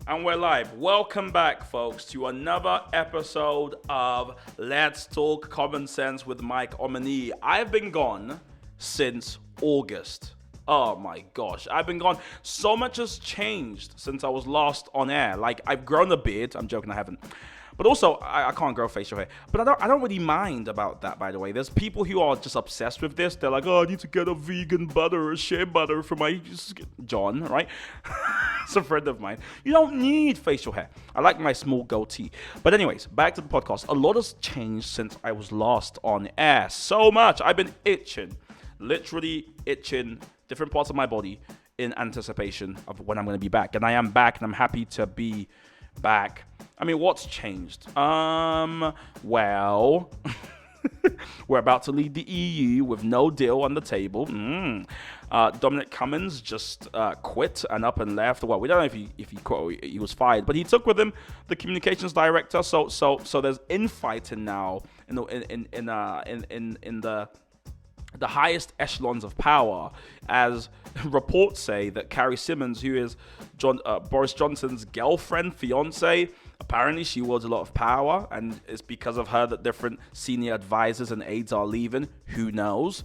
And we're live. Welcome back, folks, to another episode of Let's Talk Common Sense with Mike Omani. I've been gone since August. Oh my gosh, I've been gone. So much has changed since I was last on air. Like, I've grown a beard. I'm joking, I haven't. But also, I can't grow facial hair. But I don't really mind about that, by the way. There's people who are just obsessed with this. They're like, oh, I need to get a vegan butter or shea butter for my John, right? It's a friend of mine. You don't need facial hair. I like my small goatee. But anyways, back to the podcast. A lot has changed since I was last on air. So much. I've been itching. Literally itching different parts of my body in anticipation of when I'm going to be back. And I am back, and I'm happy to be back. I mean, what's changed? Well, we're about to leave the EU with no deal on the table. Dominic Cummings just quit and up and left. Well, we don't know if he quit or he was fired, but he took with him the communications director. So there's infighting now in the highest echelons of power, as reports say that Carrie Simmons, who is Boris Johnson's girlfriend, fiance, apparently she wields a lot of power, and it's because of her that different senior advisors and aides are leaving. Who knows?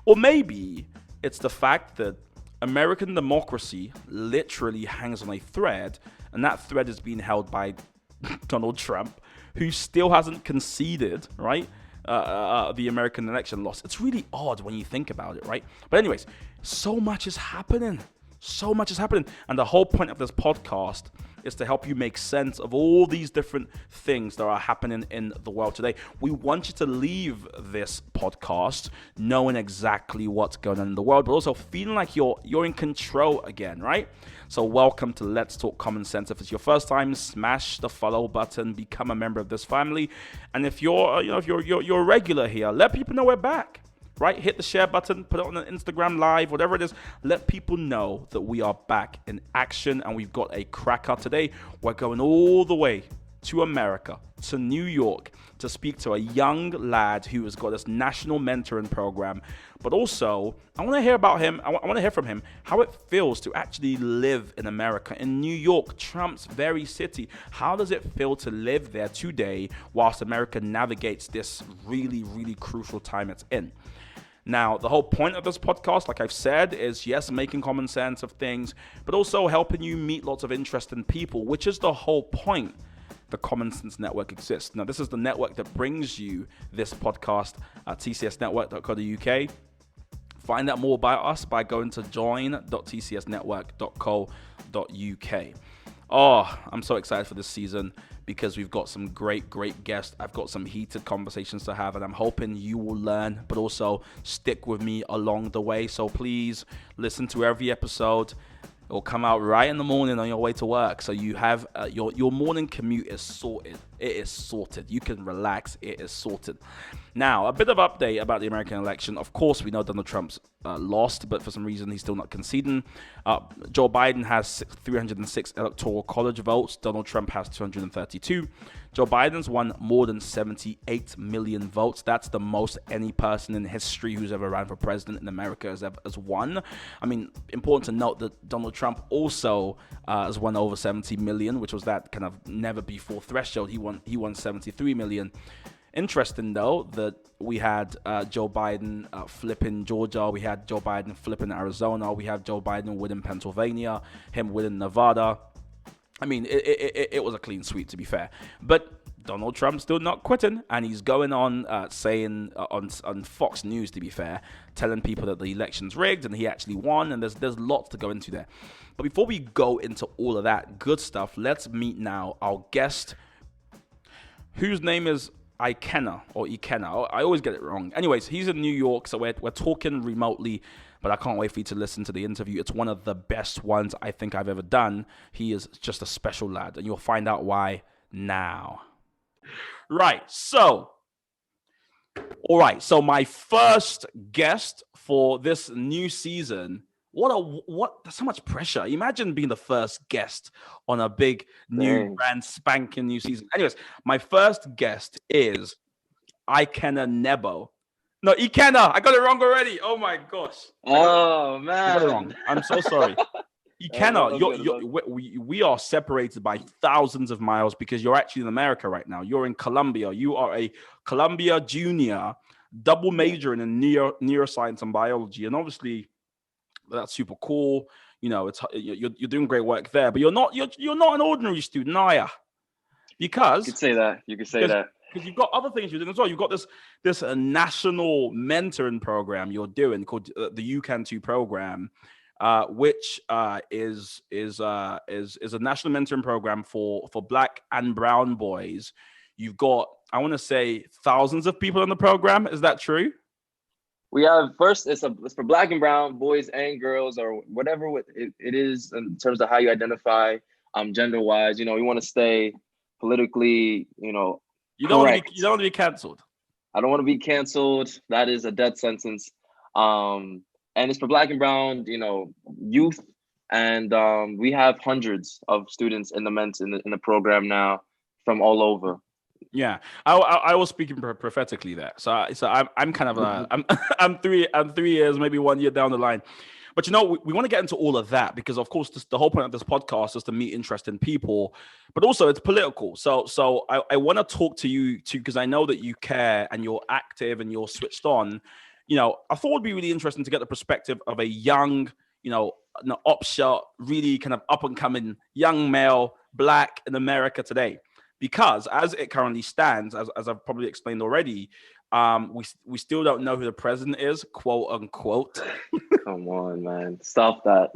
Or maybe it's the fact that American democracy literally hangs on a thread, and that thread is being held by Donald Trump, who still hasn't conceded, right? The American election loss. It's really odd when you think about it, right? But anyways, so much is happening. So much is happening. And the whole point of this podcast is to help you make sense of all these different things that are happening in the world today. We want you to leave this podcast knowing exactly what's going on in the world, but also feeling like you're in control again, right? So welcome to Let's Talk Common Sense. If it's your first time, smash the follow button, become a member of this family. And if you're a regular here, let people know we're back. Right? Hit the share button, put it on an Instagram live, whatever it is. Let people know that we are back in action, and we've got a cracker today. We're going all the way to America, to New York, to speak to a young lad who has got this national mentoring program. But also, I want to hear about him. I want to hear from him how it feels to actually live in America, in New York, Trump's very city. How does it feel to live there today whilst America navigates this really, really crucial time it's in? Now, the whole point of this podcast, like I've said, is yes, making common sense of things, but also helping you meet lots of interesting people, which is the whole point. The Common Sense Network exists. Now, this is the network that brings you this podcast at tcsnetwork.co.uk. Find out more about us by going to join.tcsnetwork.co.uk. Oh, I'm so excited for this season because we've got some great guests. I've got some heated conversations to have, and I'm hoping you will learn, but also stick with me along the way. So please listen to every episode. It will come out right in the morning on your way to work. So you have your morning commute is sorted. It is sorted. You can relax. It is sorted. Now, a bit of update about the American election. Of course, we know Donald Trump's lost, but for some reason, he's still not conceding. Joe Biden has 306 electoral college votes. Donald Trump has 232. Joe Biden's won more than 78 million votes. That's the most any person in history who's ever ran for president in America has won. I mean, important to note that Donald Trump also has won over 70 million, which was that kind of never before threshold. He won 73 million. Interesting, though, that we had Joe Biden flipping Georgia. We had Joe Biden flipping Arizona. We have Joe Biden winning Pennsylvania, him winning Nevada. I mean, it was a clean sweep, to be fair. But Donald Trump's still not quitting, and he's going on saying on Fox News, to be fair, telling people that the election's rigged and he actually won, and there's lots to go into there. But before we go into all of that good stuff, let's meet now our guest, whose name is Ikenna. I always get it wrong. Anyways, he's in New York, so we're talking remotely, but I can't wait for you to listen to the interview. It's one of the best ones I think I've ever done. He is just a special lad, and you'll find out why now. Right, so my first guest for this new season. That's so much pressure. Imagine being the first guest on a big new brand spanking new season. Anyways, my first guest is Ikenna Nebo. No, Ikenna. I got it wrong already. Oh my gosh. Oh man. I got it wrong. I'm so sorry. You That cannot. was good. We are separated by thousands of miles because you're actually in America right now. You're in Columbia. You are a Columbia junior, double major in neuroscience and biology, and obviously that's super cool. You know, you're doing great work there, but you're not an ordinary student, are you? You could Because say that. You could say because that. because you've got other things you're doing as well. You've got this national mentoring program you're doing called the You Can Too program, which is a national mentoring program for Black and brown boys. You've got, I want to say, thousands of people in the program. Is that true? We have first. It's for Black and brown boys and girls, or whatever it is in terms of how you identify, gender wise. You know, we want to stay politically, You correct. don't want to be cancelled. I don't want to be canceled. That is a death sentence. And it's for Black and brown, youth, and we have hundreds of students in the in the program now from all over. Yeah, I was speaking prophetically there. So I'm kind of I'm I'm 3 years, maybe 1 year down the line. But we want to get into all of that because, of course, the whole point of this podcast is to meet interesting people, but also it's political. So I want to talk to you too because I know that you care and you're active and you're switched on. I thought it'd be really interesting to get the perspective of a young, an upshot, really kind of up and coming young male, Black in America today. Because as it currently stands, as I've probably explained already, we still don't know who the president is, quote unquote. Come on, man. Stop that.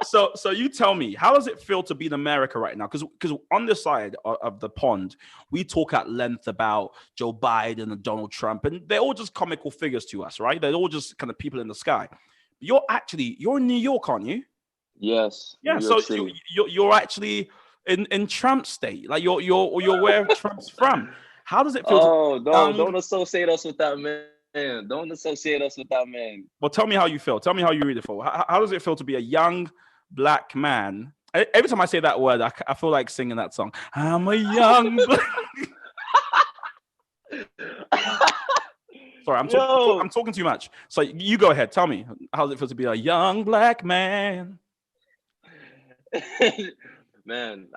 So you tell me, how does it feel to be in America right now? Because on this side of the pond, we talk at length about Joe Biden and Donald Trump, and they're all just comical figures to us, right? They're all just kind of people in the sky. But you're in New York, aren't you? Yes, Yeah. New York So City. you're actually in Trump state, like you're where Trump's from. How does it feel to be Oh, young? don't associate us with that man. Don't associate us with that man. Well, tell me how you feel. Tell me how you read it for. How does it feel to be a young Black man? Every time I say that word, I feel like singing that song. I'm a young Black. Sorry, Yo, I'm talking too much. So you go ahead. Tell me, how does it feel to be a young Black man? man.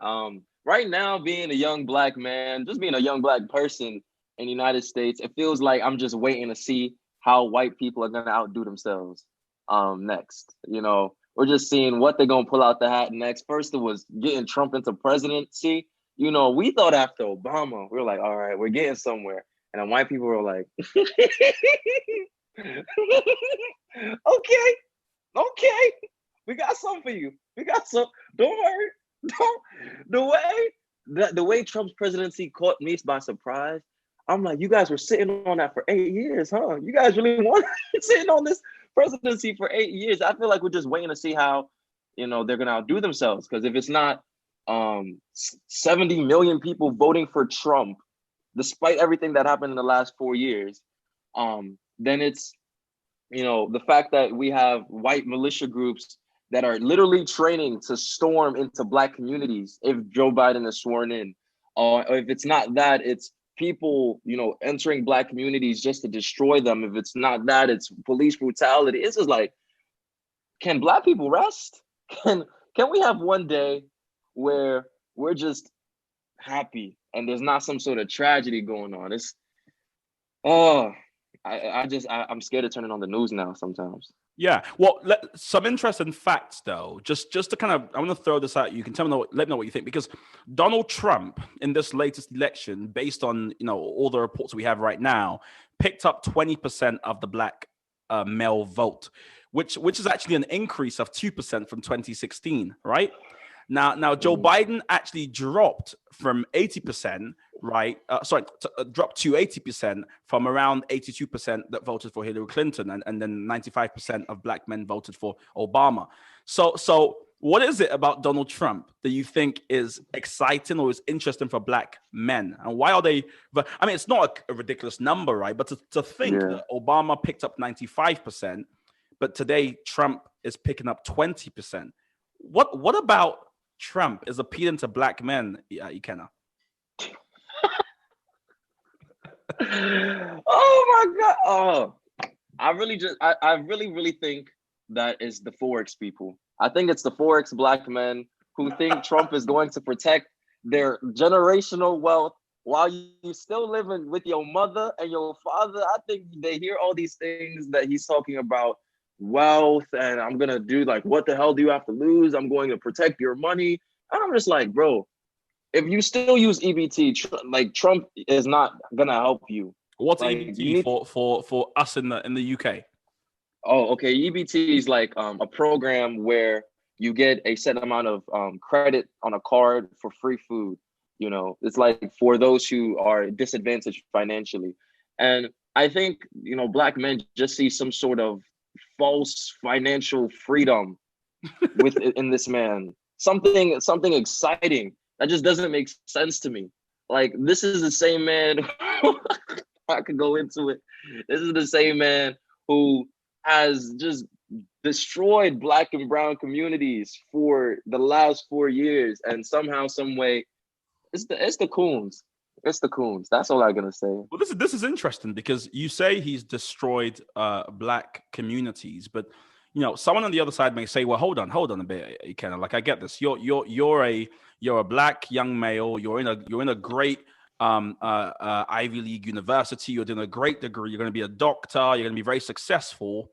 Right now, being a young Black man, just being a young Black person in the United States, it feels like I'm just waiting to see how white people are gonna outdo themselves. Next, we're just seeing what they're gonna pull out the hat next. First, it was getting Trump into presidency. We thought after Obama, we were like, all right, we're getting somewhere, and then white people were like, okay, okay, we got something for you. We got some. Don't worry. Don't. The way Trump's presidency caught me by surprise. I'm like, you guys were sitting on that for 8 years, huh? You guys really want sitting on this presidency for 8 years? I feel like we're just waiting to see how, they're gonna outdo themselves. Because if it's not 70 million people voting for Trump, despite everything that happened in the last 4 years, then it's the fact that we have white militia groups that are literally training to storm into Black communities if Joe Biden is sworn in. Or if it's not that, it's people, entering Black communities just to destroy them. If it's not that, it's police brutality. It's just like, can Black people rest? Can we have one day where we're just happy and there's not some sort of tragedy going on? It's oh, I'm scared of turning on the news now sometimes. Yeah. Well, some interesting facts though. Just to kind of, I want to throw this out. You can let me know what you think, because Donald Trump in this latest election, based on all the reports we have right now, picked up 20% of the Black male vote, which is actually an increase of 2% from 2016. Right. Now, Joe Biden actually dropped from 80%, right? Dropped to 80% from around 82% that voted for Hillary Clinton, and then 95% of Black men voted for Obama. So what is it about Donald Trump that you think is exciting or is interesting for Black men? And why are they? I mean, it's not a ridiculous number, right? But to think that Obama picked up 95%, but today Trump is picking up 20%. What about Trump is appealing to Black men, Ikenna? Oh my God! Oh, I really really think that is the Forex people. I think it's the Forex black men who think Trump is going to protect their generational wealth while you still living with your mother and your father. I think they hear all these things that he's talking about wealth, and I'm gonna do like, what the hell do you have to lose? I'm going to protect your money. And I'm just like, bro, if you still use EBT, like Trump is not gonna help you. What's Like you EBT need. for us in the UK? Oh, okay. EBT is like a program where you get a set amount of credit on a card for free food. You know, it's like for those who are disadvantaged financially. And I think, black men just see some sort of false financial freedom with in this man. Something exciting that just doesn't make sense to me. Like this is the same man. I could go into it. This is the same man who has just destroyed black and brown communities for the last 4 years, and somehow, some way, it's the coons. It's the coons. That's all I'm gonna say. Well, this is interesting because you say he's destroyed black communities, but someone on the other side may say, "Well, hold on a bit, Ikenna. Like, I get this. You're a black young male. You're in a great Ivy League university. You're doing a great degree. You're going to be a doctor. You're going to be very successful.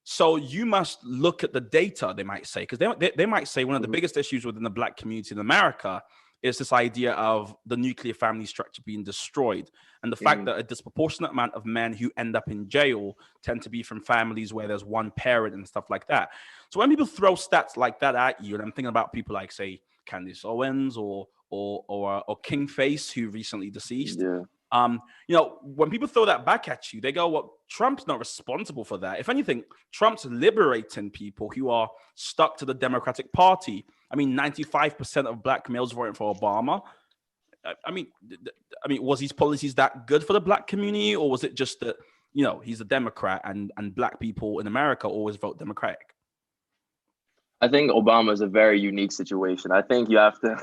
So you must look at the data." They might say, because they might say one of the biggest issues within the black community in America is this idea of the nuclear family structure being destroyed, and the fact that a disproportionate amount of men who end up in jail tend to be from families where there's one parent and stuff like that. So when people throw stats like that at you, and I'm thinking about people like, say, Candace Owens or King Face, who recently deceased. Yeah. When people throw that back at you, they go, "Well, Trump's not responsible for that. If anything, Trump's liberating people who are stuck to the Democratic Party." I mean, 95% of black males voting for Obama. I mean, was his policies that good for the black community, or was it just that he's a Democrat and black people in America always vote Democratic? I think Obama is a very unique situation. I think you have to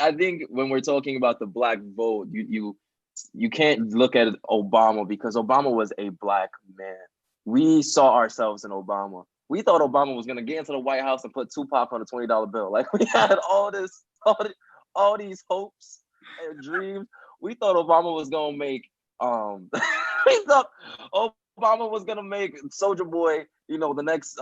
I think when we're talking about the black vote, you can't look at Obama because Obama was a black man. We saw ourselves in Obama. We thought Obama was gonna get into the White House and put Tupac on a $20 bill. Like we had all these hopes and dreams. We thought Obama was gonna make we thought Obama was gonna make Soldier Boy, the next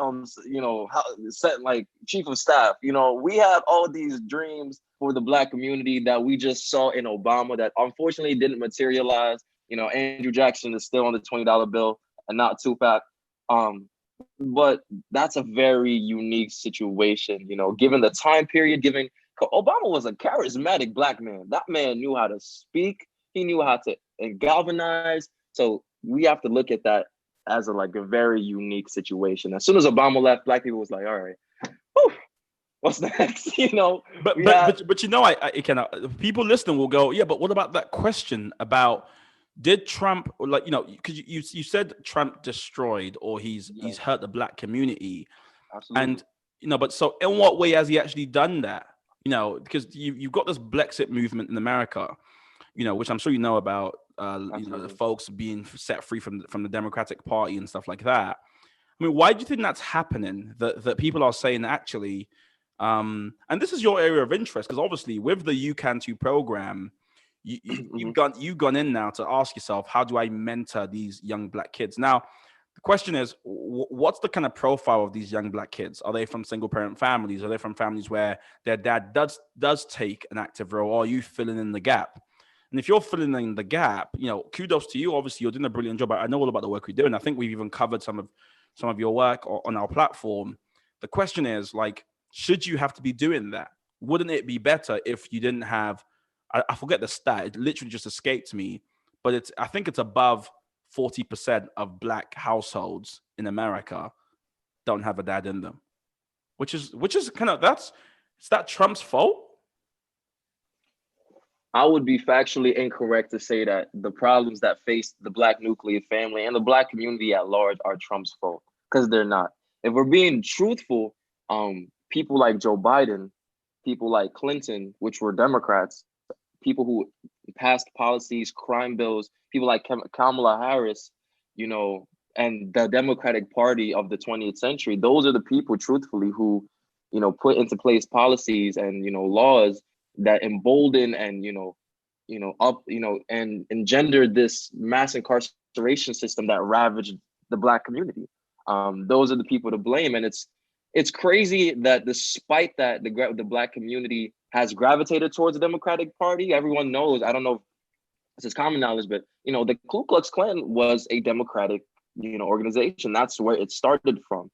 set like chief of staff. We had all these dreams for the black community that we just saw in Obama that unfortunately didn't materialize. Andrew Jackson is still on the $20 bill and not Tupac. But that's a very unique situation, given the time period, given Obama was a charismatic black man. That man knew how to speak. He knew how to galvanize. So we have to look at that as a very unique situation. As soon as Obama left, black people was like, all right, whew, what's next? But people listening will go, yeah, but what about that question about, did Trump, because you said Trump destroyed or he's hurt the black community. Absolutely. And but so in what way has he actually done that? Because you've got this Brexit movement in America, which I'm sure you know about, the folks being set free from the Democratic Party and stuff like that. I mean, why do you think that's happening? That people are saying actually, and this is your area of interest, because obviously with the You Can Too program, you've gone in now to ask yourself, how do I mentor these young black kids? Now, the question is, what's the kind of profile of these young black kids? Are they from single parent families? Are they from families where their dad does take an active role? Or are you filling in the gap? And if you're filling in the gap, kudos to you. Obviously, you're doing a brilliant job. I know all about the work we do, and I think we've even covered some of your work on our platform. The question is, should you have to be doing that? Wouldn't it be better if you didn't have? I forget the stat. It literally just escaped me, but I think it's above 40% of black households in America don't have a dad in them, which is kind of is that Trump's fault? I would be factually incorrect to say that the problems that face the black nuclear family and the black community at large are Trump's fault, because they're not. If we're being truthful, people like Joe Biden, people like Clinton, which were Democrats, people who passed policies, crime bills, people like Kamala Harris, and the Democratic Party of the 20th century, those are the people, truthfully, who, put into place policies and, laws that embolden and, and engendered this mass incarceration system that ravaged the Black community. Those are the people to blame. And it's crazy that despite that, the Black community has gravitated towards the Democratic Party. Everyone knows, I don't know if this is common knowledge, but, the Ku Klux Klan was a Democratic, organization. That's where it started from.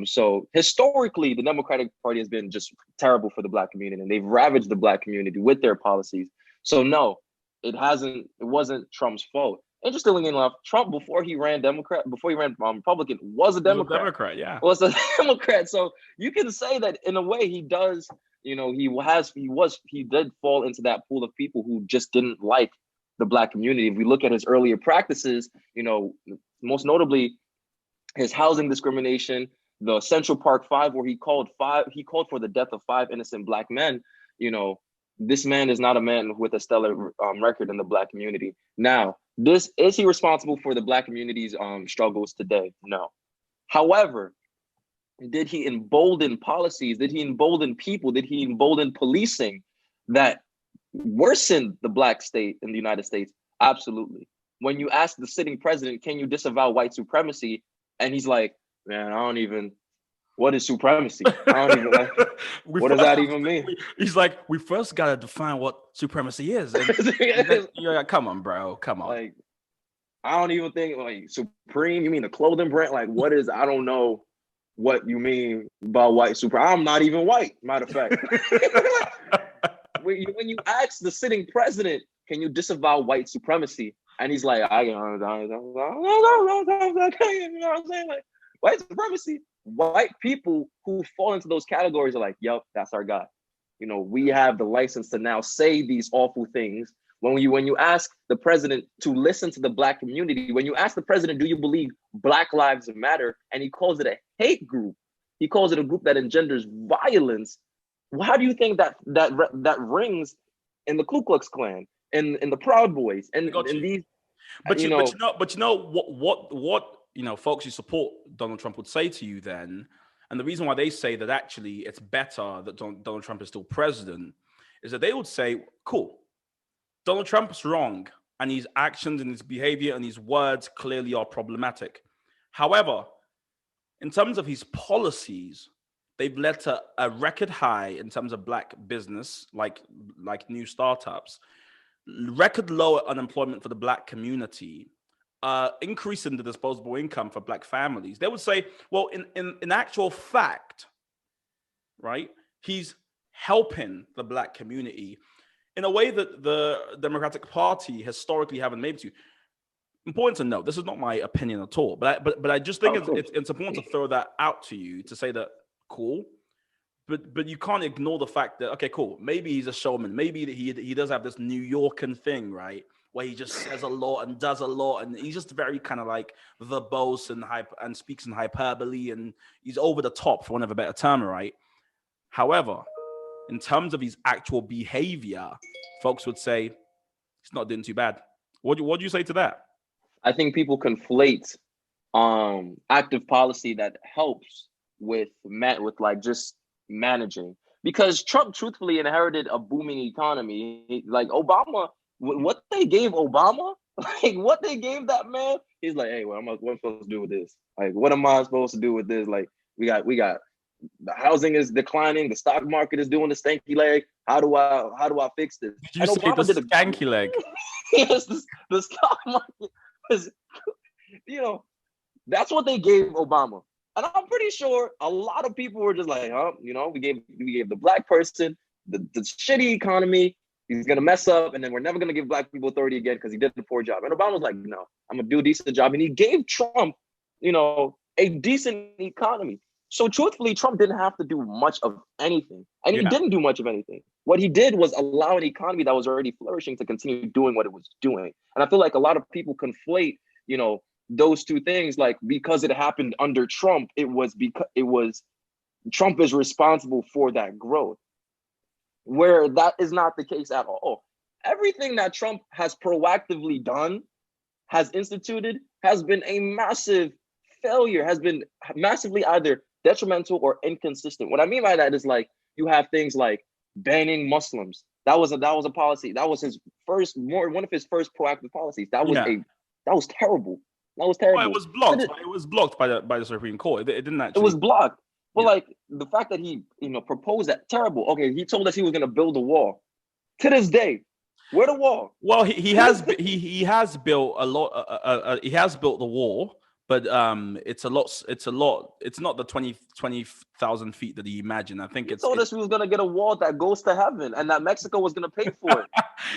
So historically, the Democratic Party has been just terrible for the Black community, and they've ravaged the Black community with their policies. So no, it wasn't Trump's fault. Interestingly enough, Trump, before he ran Republican, was a Democrat. Yeah. Was a Democrat. So you can say that in a way he does, he did fall into that pool of people who just didn't like the Black community. If we look at his earlier practices, most notably his housing discrimination, the Central Park Five, where he called for the death of 5 innocent Black men. This man is not a man with a stellar record in the Black community. Now, is he responsible for the Black community's struggles today? No. However, did he embolden policies? Did he embolden people? Did he embolden policing that worsened the Black state in the United States? Absolutely. When you ask the sitting president, can you disavow white supremacy? And he's like, man, what is supremacy? I don't even like, what does that even mean? He's like, we first got to define what supremacy is. And you're like, come on, bro. Come on. Like, I don't even think, like, Supreme, you mean the clothing brand? Like, what is, I don't know what you mean by white supremacy. I'm not even white, matter of fact. When you ask the sitting president, can you disavow white supremacy? And he's like, you know what I'm saying? Like, white supremacy, white people who fall into those categories are like, yep, that's our guy. We have the license to now say these awful things. When you ask the president to listen to the Black community, when you ask the president, do you believe Black Lives Matter? And he calls it a hate group. He calls it a group that engenders violence. How do you think that rings in the Ku Klux Klan, in the Proud Boys, and in these? But you know what folks who support Donald Trump would say to you then, and the reason why they say that actually it's better that Donald Trump is still president, is that they would say, cool, Donald Trump's wrong, and his actions and his behavior and his words clearly are problematic. However, in terms of his policies, they've led to a record high in terms of Black business, like new startups, record low unemployment for the Black community, increase in the disposable income for Black families. They would say, well, in actual fact, right, he's helping the Black community in a way that the Democratic Party historically haven't been able to. Important to note, this is not my opinion at all, but I just think it's important to throw that out to you to say that, cool, but you can't ignore the fact that, okay, cool, maybe he's a showman, maybe he does have this New Yorker thing, right, where he just says a lot and does a lot, and he's just very kind of like verbose and speaks in hyperbole, and he's over the top, for want of a better term, right? However, in terms of his actual behavior, folks would say he's not doing too bad. What do you say to that? I think people conflate active policy that helps with like just managing, because Trump truthfully inherited a booming economy. Like Obama, what they gave Obama, like what they gave that man, he's like, hey, what am I supposed to do with this? Like, what am I supposed to do with this? Like, we got the housing is declining, the stock market is doing the stanky leg. How do I fix this? Did you say the skanky leg? Yes, the stock market was, that's what they gave Obama. And I'm pretty sure a lot of people were just like, we gave the Black person the shitty economy. He's gonna mess up, and then we're never gonna give Black people authority again because he did a poor job. And Obama was like, no, I'm gonna do a decent job. And he gave Trump, a decent economy. So truthfully, Trump didn't have to do much of anything. And he didn't do much of anything. What he did was allow an economy that was already flourishing to continue doing what it was doing. And I feel like a lot of people conflate, those two things. Like, because it happened under Trump, Trump is responsible for that growth. Where that is not the case at all. Everything that Trump has proactively done has instituted has been a massive failure, has been massively either detrimental or inconsistent. What I mean by that is like you have things like banning Muslims. That was a policy. That was his one of his first proactive policies. That was Yeah. terrible. That was Well, it terrible. was blocked. It was blocked by the Supreme Court. It didn't It actually. was blocked. But Yeah. like the fact that he, proposed that, terrible. Okay, he told us he was gonna build a wall. To this day, where the wall? Well, he has he has built a lot. He has built the wall, but it's a lot. It's a lot. It's not the 20,000 feet that he imagined. I think He told us we was gonna get a wall that goes to heaven, and that Mexico was gonna pay for it.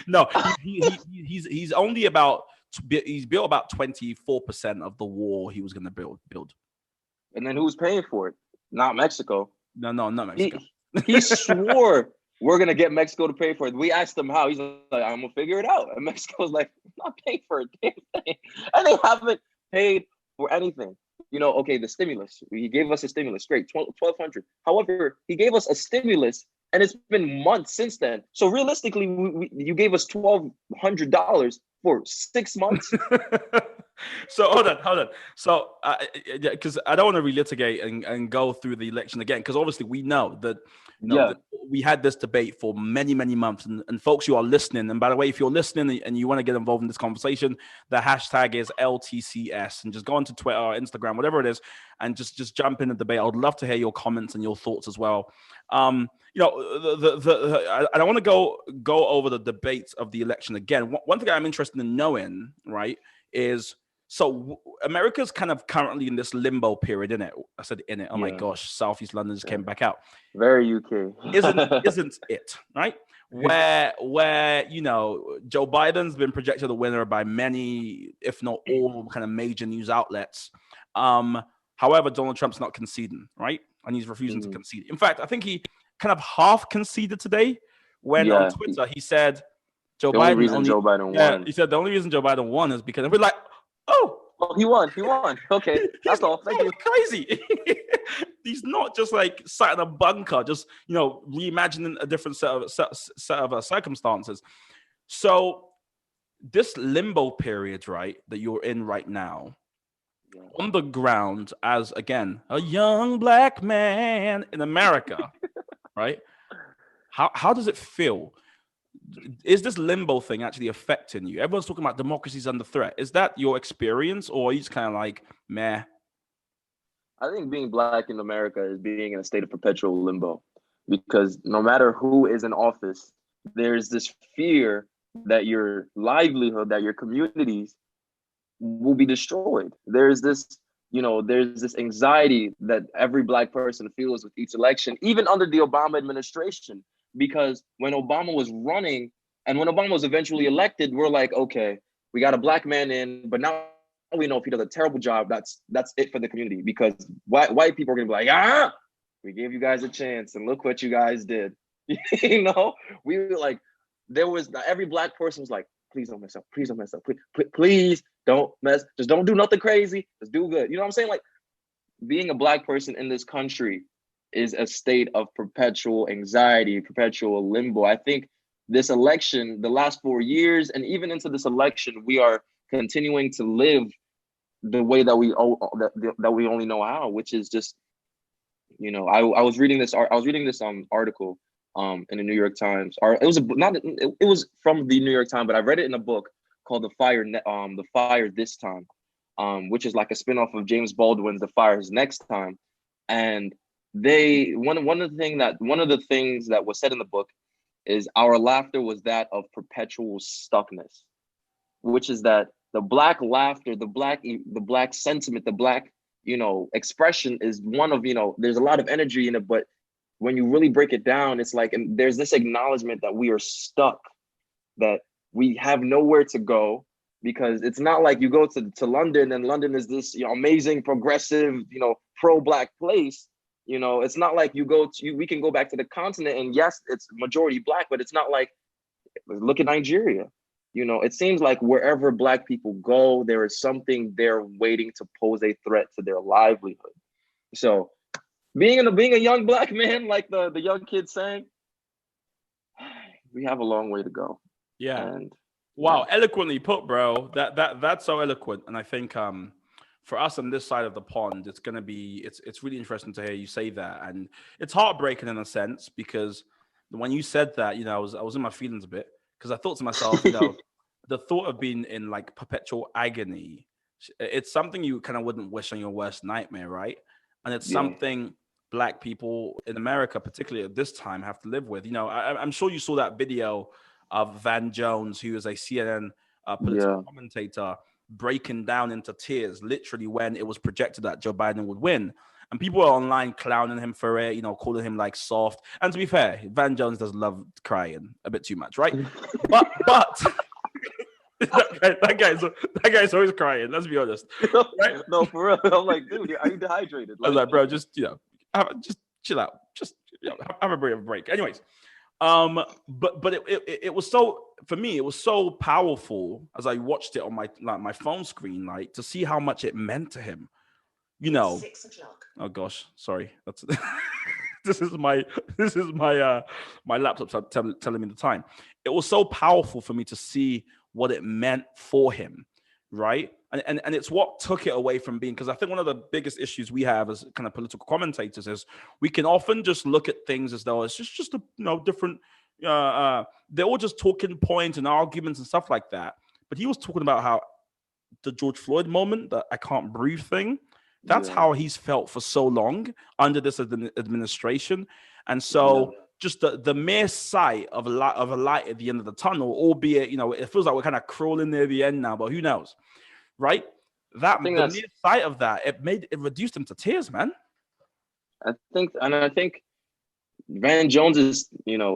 No. He's only about he's built about 24% of the wall he was going to build. And then who's paying for it? Not Mexico. No, not Mexico. He swore we're gonna get Mexico to pay for it. We asked him how. He's like, I'm gonna figure it out. And Mexico's like, I'm not paying for a damn thing. And they haven't paid for anything. Okay, the stimulus. He gave us a stimulus, great, 1,200. However, he gave us a stimulus, and it's been months since then. So realistically, you gave us $1,200 for 6 months. So hold on. So because I don't want to relitigate and go through the election again, because obviously we know that that we had this debate for many months, and folks, you are listening. And by the way, if you're listening and you want to get involved in this conversation, the hashtag is LTCS, and just go onto Twitter or Instagram, whatever it is, and just jump in the debate. I would love to hear your comments and your thoughts as well. I don't want to go over the debates of the election again. One thing I'm interested in knowing, right, is so America's kind of currently in this limbo period, isn't it? I said in it. Oh my gosh, Southeast London just came back out. Very UK. Isn't it, right? Where Joe Biden's been projected a winner by many, if not all, kind of major news outlets. However, Donald Trump's not conceding, right? And he's refusing to concede. In fact, I think he kind of half conceded today when on Twitter he said Joe Biden Joe Biden won. He said the only reason Joe Biden won is because we're like, oh, he won. Okay, that's all. Thank you. Crazy. He's not just like sat in a bunker, just reimagining a different set of circumstances. So this limbo period, right, that you're in right now, on the ground as again a young black man in America, right? How does it feel? Is this limbo thing actually affecting you? Everyone's talking about democracy's under threat. Is that your experience, or are you just kind of like, meh? I think being black in America is being in a state of perpetual limbo, because no matter who is in office, there's this fear that your livelihood, that your communities will be destroyed. There's this anxiety that every black person feels with each election, even under the Obama administration. Because when Obama was running and when Obama was eventually elected, we're like, okay, we got a black man in, but now we know if he does a terrible job, that's it for the community. Because white people are gonna be like, we gave you guys a chance and look what you guys did. We were like, every black person was like, please don't mess up, please don't mess up, please don't mess, just don't do nothing crazy, just do good. You know what I'm saying? Like, being a black person in this country is a state of perpetual anxiety, perpetual limbo. I think this election, the last 4 years, and even into this election, we are continuing to live the way that we only know how, which is just, I was reading this article in the New York Times. Or it was from the New York Times, but I read it in a book called The Fire This Time, which is like a spinoff of James Baldwin's The Fire's Next Time. And one of the things that was said in the book is our laughter was that of perpetual stuckness, which is that the black laughter, the black sentiment, the black expression is one of there's a lot of energy in it, but when you really break it down, it's like, and there's this acknowledgement that we are stuck, that we have nowhere to go, because it's not like you go to London and London is this amazing progressive pro-black place. It's not like we can go back to the continent and yes, it's majority black, but it's not like, look at Nigeria. It seems like wherever black people go, there is something there waiting to pose a threat to their livelihood. So being a young black man, like the young kid saying, we have a long way to go. Yeah. And Wow, eloquently put, bro. That's so eloquent, and I think for us on this side of the pond, it's really interesting to hear you say that, and it's heartbreaking in a sense because when you said that, I was in my feelings a bit because I thought to myself, the thought of being in like perpetual agony, it's something you kind of wouldn't wish on your worst nightmare, right? And it's Yeah, something black people in America, particularly at this time, have to live with. I'm sure you saw that video of Van Jones, who is a CNN political yeah, commentator, breaking down into tears, literally when it was projected that Joe Biden would win. And people were online clowning him for it, calling him like soft. And to be fair, Van Jones does love crying a bit too much, right? But that guy's always crying. Let's be honest, right? no, for real. I'm like, dude, are you dehydrated? I was Like, like, bro, just just chill out, just have a bit of a break. Anyways, but it was so for me, it was so powerful as I watched it on my phone screen, like to see how much it meant to him. You know, 6 o'clock. Oh gosh, sorry, that's this is my laptop telling me the time. It was so powerful for me to see what it meant for him, right? And it's what took it away from being, because I think one of the biggest issues we have as kind of political commentators is we can often just look at things as though it's just a different. They're all just talking points and arguments and stuff like that. But he was talking about how the George Floyd moment, the I can't breathe thing, that's yeah, how he's felt for so long under this administration. And yeah, so just the mere sight of a light at the end of the tunnel, albeit, it feels like we're kind of crawling near the end now, but who knows, right? I think The that's mere sight of that, it reduced him to tears, man. I think Van Jones's,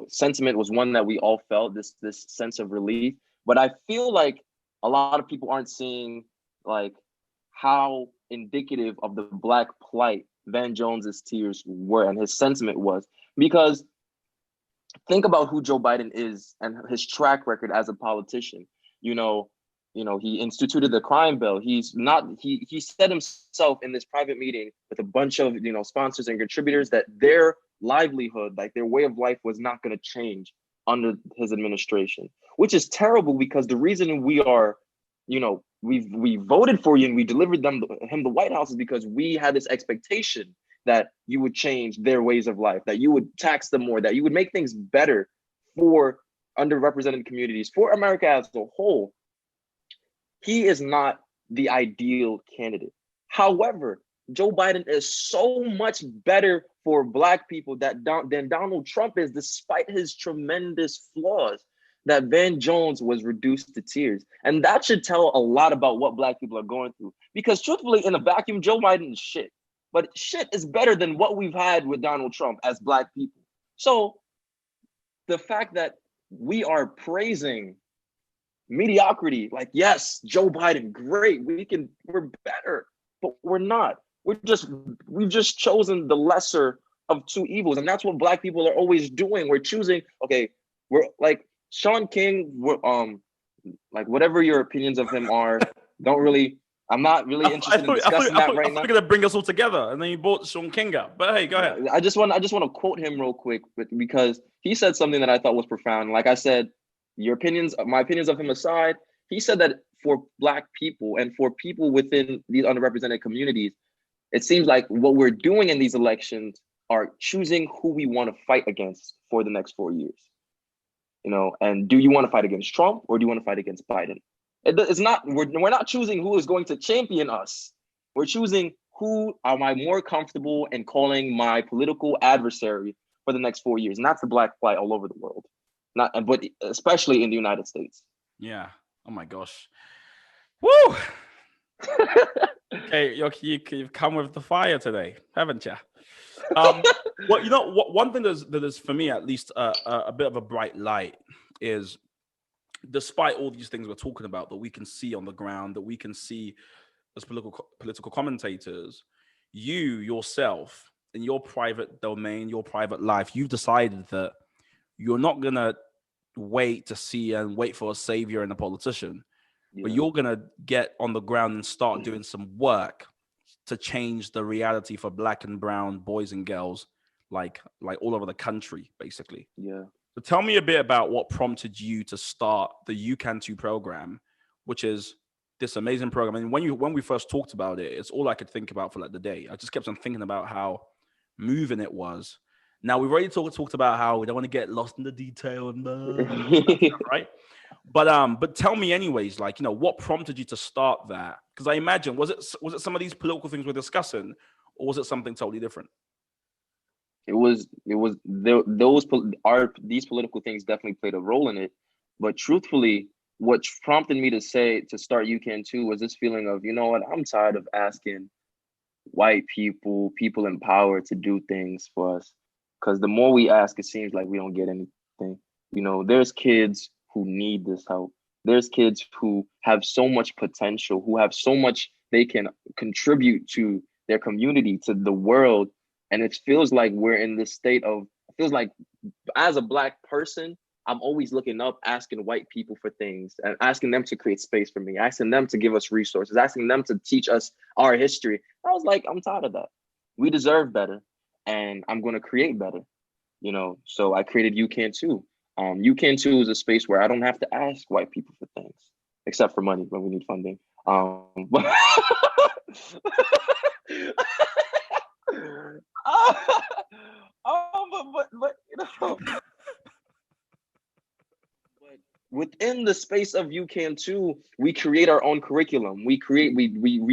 sentiment was one that we all felt, this sense of relief. But I feel like a lot of people aren't seeing like how indicative of the black plight Van Jones's tears were and his sentiment was. Because think about who Joe Biden is and his track record as a politician. You know, he instituted the crime bill. He's not he said himself in this private meeting with a bunch of sponsors and contributors that their livelihood, like their way of life, was not going to change under his administration, which is terrible because the reason we are, we voted for you and we delivered him the White House is because we had this expectation that you would change their ways of life, that you would tax them more, that you would make things better for underrepresented communities, for America as a whole. He is not the ideal candidate. However, Joe Biden is so much better for Black people than Donald Trump is, despite his tremendous flaws, that Van Jones was reduced to tears. And that should tell a lot about what Black people are going through. Because truthfully, in a vacuum, Joe Biden is shit. But shit is better than what we've had with Donald Trump as Black people. So the fact that we are praising mediocrity, like, yes, Joe Biden, great, we're better, but we're not. We've just chosen the lesser of two evils, and that's what Black people are always doing. We're choosing, okay, we're like Sean King, like whatever your opinions of him are, I'm not really interested in discussing that right now. I thought you were gonna bring us all together, and then you brought Sean King up. But hey, go ahead. I just want to quote him real quick, because he said something that I thought was profound. Like I said, my opinions of him aside, he said that for Black people and for people within these underrepresented communities, it seems like what we're doing in these elections are choosing who we want to fight against for the next 4 years. And do you want to fight against Trump or do you want to fight against Biden? It's not. We're not choosing who is going to champion us. We're choosing who am I more comfortable in calling my political adversary for the next 4 years, and that's the Black plight all over the world, but especially in the United States. Yeah. Oh my gosh. Woo. Okay, you've come with the fire today, haven't you? Well, one thing that is for me at least a bit of a bright light is, despite all these things we're talking about that we can see on the ground, that we can see as political commentators, you yourself in your private domain, your private life, you've decided that you're not gonna wait to see and wait for a savior and a politician, but you're gonna get on the ground and start doing some work to change the reality for Black and brown boys and girls, like all over the country, basically. Yeah. So tell me a bit about what prompted you to start the UCAN2 program, which is this amazing program. And when we first talked about it, it's all I could think about for like the day. I just kept on thinking about how moving it was. Now we've already talked about how we don't want to get lost in the detail and stuff, right? But tell me anyways, like, what prompted you to start that? Because I imagine was it some of these political things we're discussing, or was it something totally different? These political things definitely played a role in it. But truthfully, what prompted me to start UCAN too was this feeling of, you know what, I'm tired of asking white people in power to do things for us. Because the more we ask, it seems like we don't get anything. There's kids who need this help. There's kids who have so much potential, who have so much they can contribute to their community, to the world. And it feels like we're in this state of, it feels like as a Black person, I'm always looking up, asking white people for things and asking them to create space for me, asking them to give us resources, asking them to teach us our history. I was like, I'm tired of that. We deserve better, and I'm going to create better. So I created UCAN2. UCAN2 is a space where I don't have to ask white people for things, except for money when we need funding. But but within the space of UCAN2, we create our own curriculum. We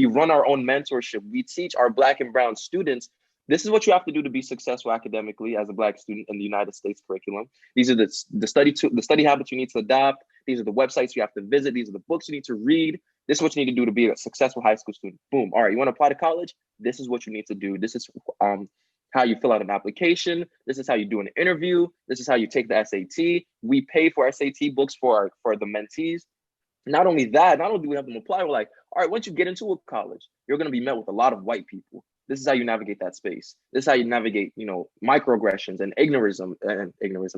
run our own mentorship. We teach our Black and brown students, this is what you have to do to be successful academically as a Black student in the United States curriculum. These are the study habits you need to adopt. These are the websites you have to visit. These are the books you need to read. This is what you need to do to be a successful high school student. Boom. All right, you want to apply to college? This is what you need to do. This is how you fill out an application. This is how you do an interview. This is how you take the SAT. We pay for SAT books for the mentees. Not only do we have them apply, we're like, all right, once you get into a college, you're going to be met with a lot of white people. This is how you navigate that space. This is how you navigate, microaggressions and ignorance and ignorance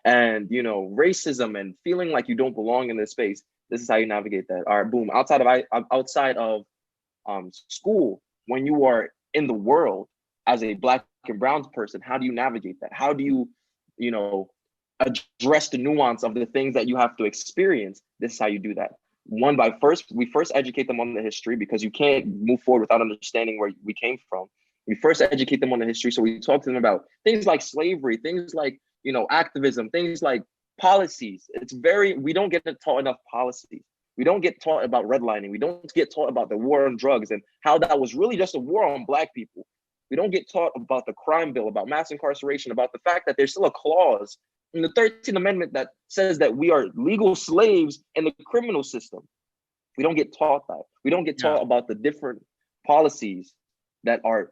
and, racism and feeling like you don't belong in this space. This is how you navigate that. All right, boom. Outside of school, when you are in the world as a Black and brown person, how do you navigate that? How do you, address the nuance of the things that you have to experience? This is how you do that. We first educate them on the history, because you can't move forward without understanding where we came from. We first educate them on the history. So we talk to them about things like slavery, things like, activism, things like policies. We don't get taught enough policies. We don't get taught about redlining. We don't get taught about the war on drugs and how that was really just a war on Black people. We don't get taught about the crime bill, about mass incarceration, about the fact that there's still a clause in the 13th Amendment that says that we are legal slaves in the criminal system. We don't get taught that. We don't get taught about the different policies that are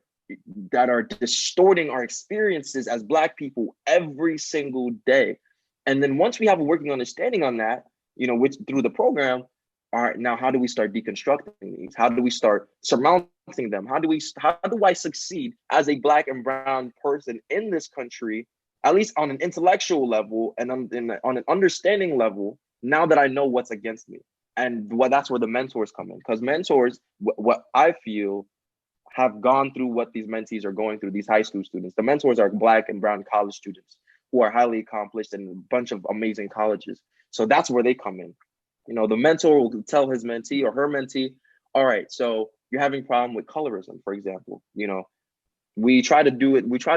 distorting our experiences as Black people every single day. And then once we have a working understanding on that, which through the program, all right, now how do we start deconstructing these? How do we start surmounting them? How do I succeed as a Black and brown person in this country, at least on an intellectual level and on an understanding level, now that I know what's against me? And that's where the mentors come in, because mentors, what I feel, have gone through what these mentees are going through, these high school students. The mentors are Black and brown college students who are highly accomplished in a bunch of amazing colleges. So that's where they come in. The mentor will tell his mentee or her mentee, all right, so you're having a problem with colorism, for example. We try to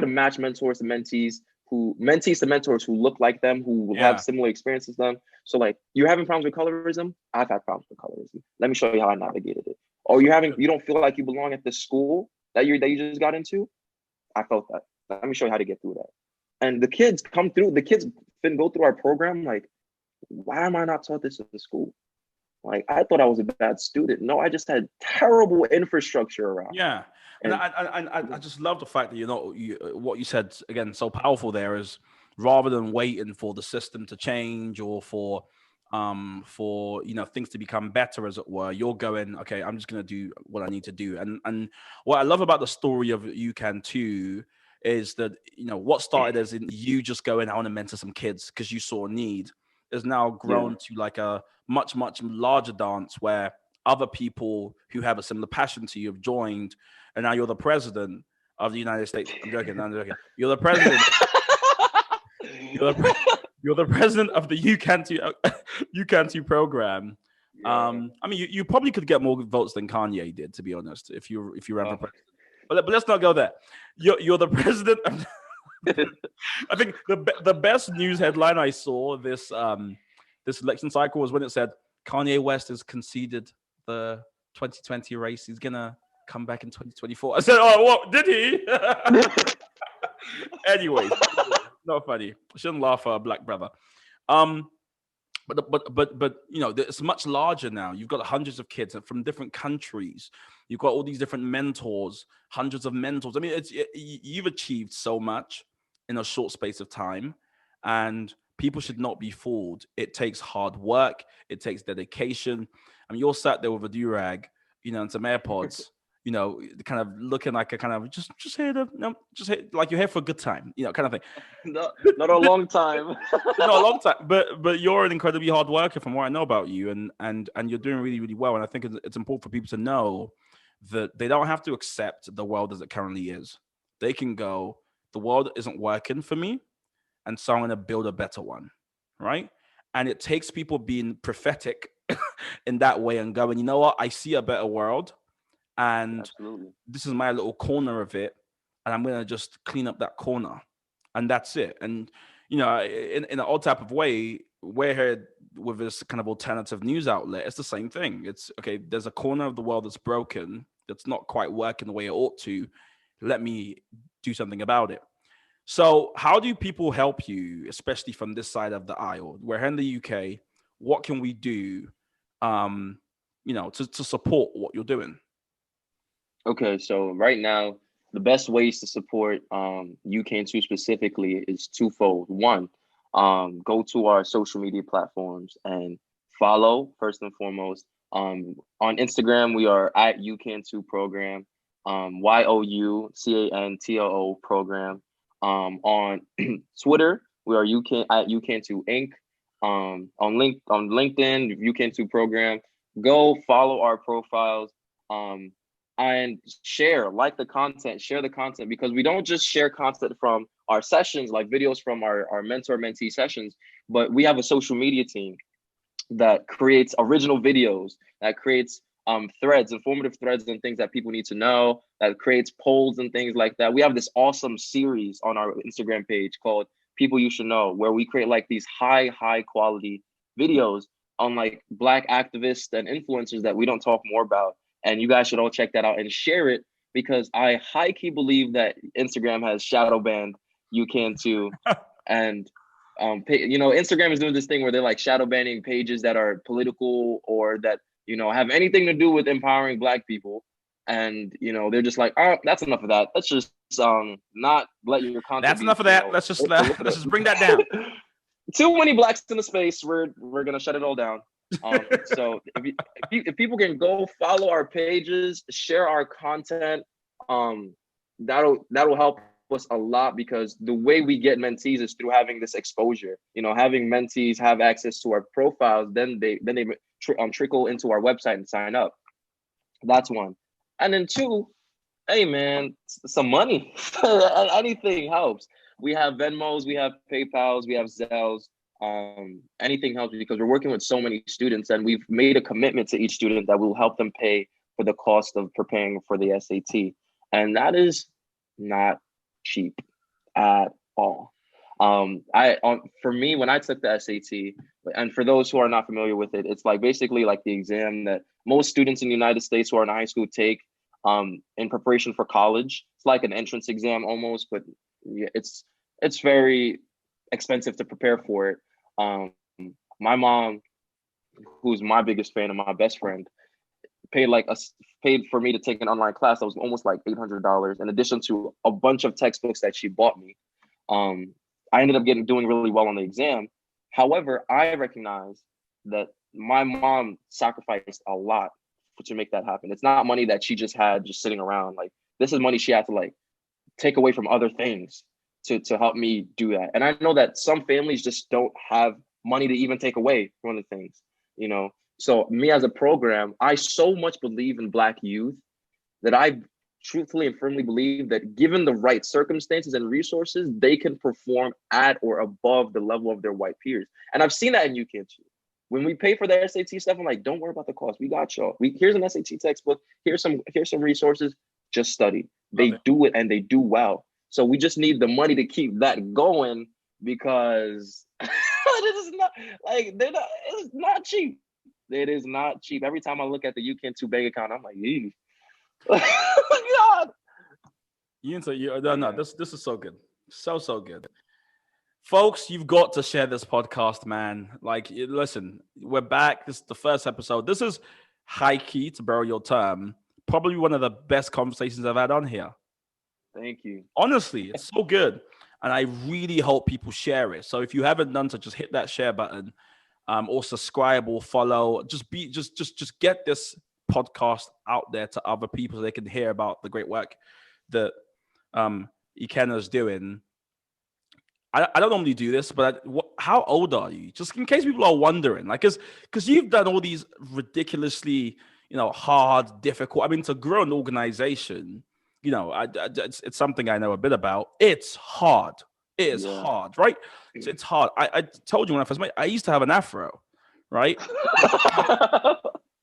match mentors to mentees to mentors who look like them, who will have similar experiences to them. So like, you're having problems with colorism? I've had problems with colorism. Let me show you how I navigated it. Or you don't feel like you belong at the school that you just got into? I felt that. Let me show you how to get through that. And the kids go through our program like, why am I not taught this in school? Like, I thought I was a bad student. No, I just had terrible infrastructure around. Yeah. And I just love the fact that what you said again, so powerful there, is rather than waiting for the system to change or for things to become better, as it were, you're going, okay, I'm just gonna do what I need to do. And what I love about the story of UCAN2 is that what started as in you just going, I want to mentor some kids because you saw a need, has now grown to like a much, much larger dance where other people who have a similar passion to you have joined, and now you're the president of the United States. I'm joking. You're the president. you're the president of the You Can Too You Can Too program. Yeah. I mean, you probably could get more votes than Kanye did, to be honest, if you ran for Uh, president. But let's not go there. You're the president of. I think the best news headline I saw this election cycle was when it said Kanye West has conceded the 2020 race. He's gonna come back in 2024. I said, oh, what did he? Anyways, not funny. I shouldn't laugh at a black brother. Um, but you know, it's much larger now. You've got hundreds of kids from different countries. You've got all these different mentors, hundreds of mentors. I mean, you've achieved so much in a short space of time, and people should not be fooled. It takes hard work. It takes dedication. I mean, you're sat there with a do-rag, you know, and some AirPods, you know, kind of looking like a kind of just here to, you know, just here, like you're here for a good time, you know, kind of thing. not a long time. No, a long time, but you're an incredibly hard worker from what I know about you, and you're doing really, really well. And I think it's important for people to know that they don't have to accept the world as it currently is. They can go, the world isn't working for me, and so I'm going to build a better one, right? And it takes people being prophetic in that way and going, you know what, I see a better world, and Absolutely. this is my little corner of it, and I'm going to just clean up that corner, and that's it. And you know, in an odd type of way, we're here with this kind of alternative news outlet. It's the same thing. It's okay, there's a corner of the world that's broken, that's not quite working the way it ought to. Let me do something about it. So, how do people help you, especially from this side of the aisle? We're here in the UK. What can we do, you know, to support what you're doing? Okay, so right now, the best ways to support UCAN2 specifically is twofold. One, go to our social media platforms and follow first and foremost. On Instagram, we are at UCAN2 program, YOUCANTOO program. On Twitter, we are UCAN at UCAN2 Inc. On LinkedIn, UCAN2 program. Go follow our profiles. And like the content, share the content, because we don't just share content from our sessions, like videos from our mentor-mentee sessions, but we have a social media team that creates original videos, that creates threads, informative threads and things that people need to know, that creates polls and things like that. We have this awesome series on our Instagram page called People You Should Know, where we create like these high quality videos on like Black activists and influencers that we don't talk more about. And you guys should all check that out and share it, because I high key believe that Instagram has shadow banned UCAN2. And you know, Instagram is doing this thing where they're like shadow banning pages that are political or that, you know, have anything to do with empowering Black people. And you know, they're just like, oh, that's enough of that. Let's just not let your content. That's enough of that. Let's just bring that down. Too many Blacks in the space. We're gonna shut it all down. So if people can go follow our pages, share our content, that'll help us a lot, because the way we get mentees is through having this exposure. You know, having mentees have access to our profiles, then they trickle into our website and sign up. That's one. And then two, hey man, some money. Anything helps. We have Venmos, we have PayPals, we have Zells. Anything helps, because we're working with so many students, and we've made a commitment to each student that we'll help them pay for the cost of preparing for the SAT. And that is not cheap at all. For me, when I took the SAT, and for those who are not familiar with it, it's like basically like the exam that most students in the United States who are in high school take in preparation for college. It's like an entrance exam almost, but it's very expensive to prepare for it. My mom, who's my biggest fan and my best friend, paid for me to take an online class that was almost like $800, in addition to a bunch of textbooks that she bought me. I ended up doing really well on the exam. However, I recognize that my mom sacrificed a lot to make that happen. It's not money that she just had just sitting around. Like, this is money she had to like take away from other things to help me do that. And I know that some families just don't have money to even take away from other things, you know? So me as a program, I so much believe in Black youth that I truthfully and firmly believe that given the right circumstances and resources, they can perform at or above the level of their white peers. And I've seen that in UK too. When we pay for the SAT stuff, I'm like, don't worry about the cost. We got y'all. Here's an SAT textbook. Here's some resources. Just study. They do it and they do well. So we just need the money to keep that going because it is not like it's not cheap. It is not cheap. Every time I look at the UCAN2 bank account, I'm like, eee. God. This is so good. So good. Folks, you've got to share this podcast, man. Like, listen, we're back. This is the first episode. This is high key, to borrow your term, probably one of the best conversations I've had on here. Thank you. Honestly, it's so good. And I really hope people share it. So if you haven't done so, just hit that share button, or subscribe or follow. Just get this podcast out there to other people so they can hear about the great work that Ikenna is doing. I don't normally do this, but how old are you? Just in case people are wondering, like, because you've done all these ridiculously, hard, difficult. I mean, to grow an organization, it's something I know a bit about. It's hard. It is hard, right? It's hard. I told you when I first met, I used to have an afro, right?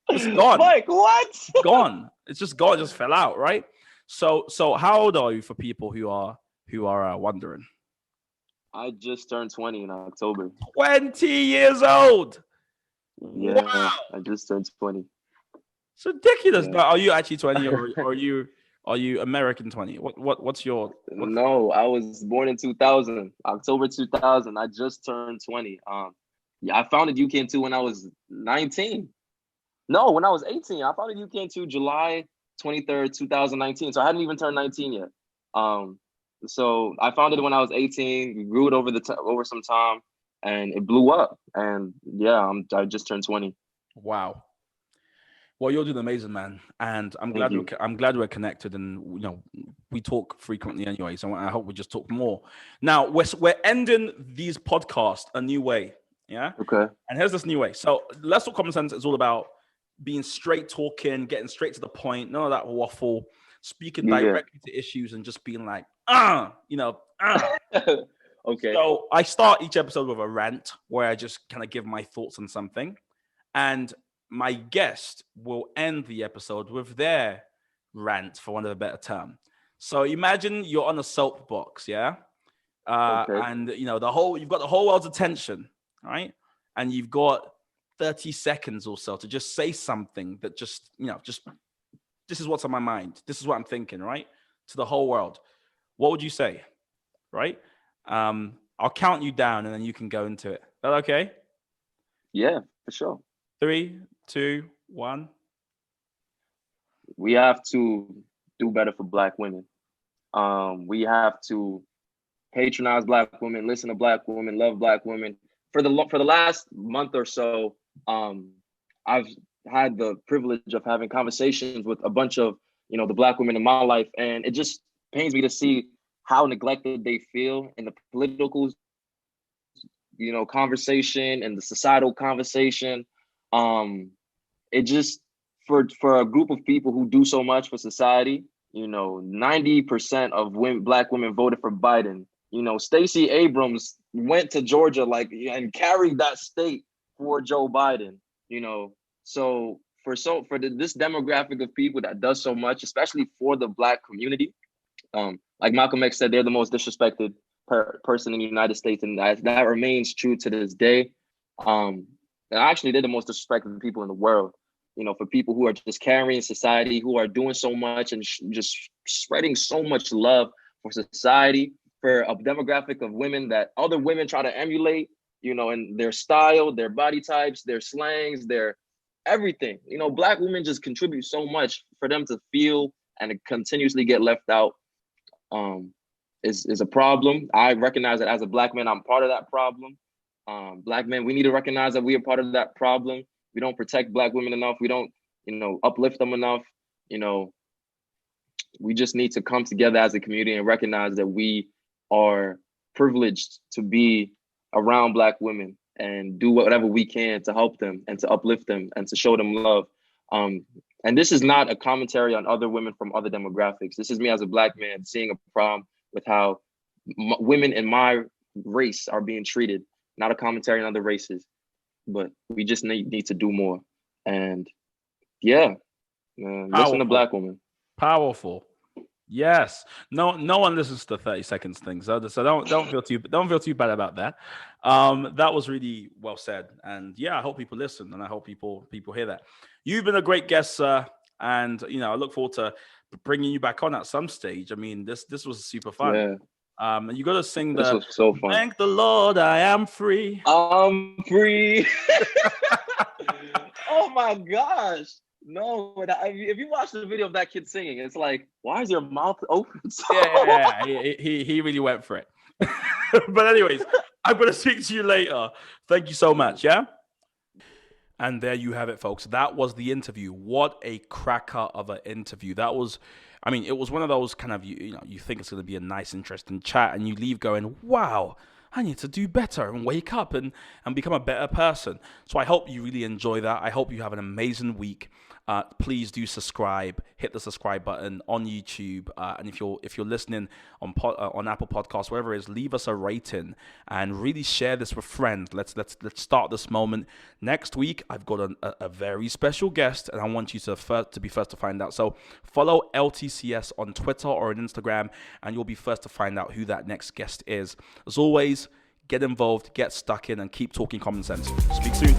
It's gone. Mike, what? Gone. It's just gone. It just fell out, right? So how old are you for people who are wondering? I just turned 20 in October. 20 years old. Yeah, wow. I just turned 20. It's ridiculous. Yeah. Now, are you actually 20 or are you American 20? What's your? No, I was born in 2000, October 2000. I just turned 20. I founded UCAN2 when I was 19. No, when I was 18. I founded UCAN2 July 23rd, 2019. So I hadn't even turned 19 yet. So I founded it when I was 18. We grew it over some time, and it blew up. And yeah, I just turned 20. Wow. Well, you're doing amazing, man, and I'm glad we're connected, and we talk frequently anyway. So I hope we just talk more. Now we're ending these podcasts a new way, yeah. Okay. And here's this new way. So Let's Talk Common Sense is all about being straight talking, getting straight to the point, none of that waffle, speaking directly to issues, and just being like, Okay. So I start each episode with a rant where I just kind of give my thoughts on something, and my guest will end the episode with their rant, for want of a better term. So imagine you're on a soapbox, yeah? Okay. And you've got the whole world's attention, right? And you've got 30 seconds or so to just say something that just this is what's on my mind. This is what I'm thinking, right? To the whole world. What would you say? Right? I'll count you down and then you can go into it. Is that okay? Yeah, for sure. 3, 2, 1. We have to do better for Black women. We have to patronize Black women, listen to Black women, love Black women. For the last month or so, I've had the privilege of having conversations with a bunch of the Black women in my life, and it just pains me to see how neglected they feel in the political conversation and the societal conversation. It just for a group of people who do so much for society, 90% of Black women voted for Biden. Stacey Abrams went to Georgia and carried that state for Joe Biden. So for this demographic of people that does so much, especially for the Black community, like Malcolm X said, they're the most disrespected person in the United States, and that remains true to this day. And actually, they're the most disrespected people in the world. For people who are just carrying society, who are doing so much and just spreading so much love for society, for a demographic of women that other women try to emulate, in their style, their body types, their slangs, their everything. Black women just contribute so much. For them to feel and continuously get left out is a problem. I recognize that as a Black man, I'm part of that problem. Black men, we need to recognize that we are part of that problem. We don't protect Black women enough. We don't, uplift them enough. We just need to come together as a community and recognize that we are privileged to be around Black women and do whatever we can to help them and to uplift them and to show them love. And this is not a commentary on other women from other demographics. This is me as a Black man seeing a problem with how women in my race are being treated. Not a commentary on other races, but we just need to do more. And yeah, man, listen to Black women. Powerful. Yes. No one listens to 30 seconds things. So don't feel too bad about that. That was really well said. And yeah, I hope people listen, and I hope people hear that. You've been a great guest, sir, and I look forward to bringing you back on at some stage. I mean, this was super fun. Yeah. And you got to sing This was so fun. Thank the Lord, I am free. I'm free. Oh my gosh. No, if you watch the video of that kid singing, it's like, why is your mouth open? Yeah. He really went for it. But anyways, I'm going to speak to you later. Thank you so much, yeah? And there you have it, folks. That was the interview. What a cracker of an interview. That was, it was one of those kind of, you think it's going to be a nice, interesting chat, and you leave going, wow, I need to do better and wake up and become a better person. So I hope you really enjoy that. I hope you have an amazing week. Please do subscribe. Hit the subscribe button on YouTube, and if you're listening on Apple Podcasts, wherever it is, leave us a rating and really share this with friends. Let's start this moment. Next week, I've got a very special guest, and I want you to be first to find out. So follow LTCS on Twitter or on Instagram, and you'll be first to find out who that next guest is. As always, get involved, get stuck in, and keep talking common sense. Speak soon.